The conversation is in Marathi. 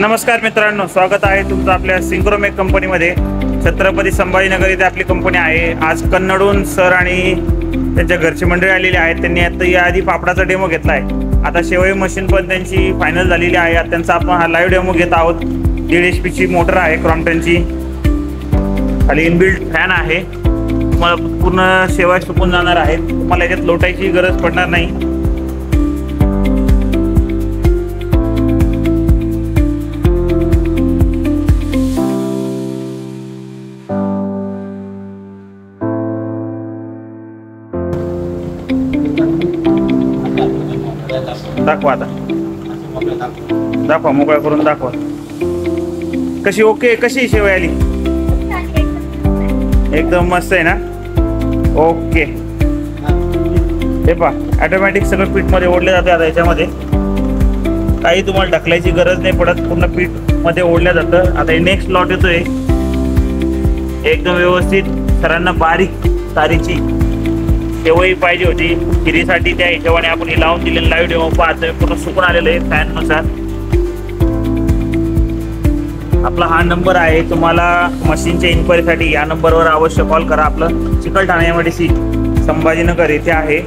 नमस्कार मित्रांनो, स्वागत आहे तुमचं आपल्या सिंक्रोमेक कंपनीमध्ये। छत्रपती संभाजीनगर इथे आपली कंपनी आहे। आज कन्नडून सर आणि त्यांच्या घरची मंडळी आलेली आहेत। त्यांनी आता याआधी पापडाचा डेमो घेतला आहे। आता शेवई मशीन पण त्यांची फायनल झालेली आहे। आता त्यांचा आपण हा लाईव्ह डेमो घेत आहोत। 1.5 HP ची मोटर आहे क्रॉम्प्टनची, खाली इनबिल्ट फॅन आहे। तुम्हाला पूर्ण शेवया सुकून जाणार आहेत। तुम्हाला याच्यात लोटायची गरज पडणार नाही। दाखवा आता, दाखवा, मोकळा करून दाखवा। कशी ओके, कशी शेवया आली? एकदम मस्त आहे ना? ओके। हे पहा, ऑटोमॅटिक सगळं पीठ मध्ये ओढले जाते। आता याच्यामध्ये काही तुम्हाला ढकलायची गरज नाही पडत, पूर्ण पीठ मध्ये ओढल्या जातं। आता नेक्स्ट लॉट येतोय, एकदम व्यवस्थित सरांना बारीक तारीची शेवई पाहिजे होती खिरीसाठी। त्या हिशोबाने आपण हे लावून दिलेलं लाईव्ह डेमो पाहतोय। पूर्ण सुकून आलेलं आहे फॅन नुसार। आपला हा नंबर आहे, तुम्हाला मशीनच्या इन्क्वायरीसाठी या नंबरवर अवश्य कॉल करा। आपलं चिकलठाणा MIDC संभाजीनगर येथे आहे।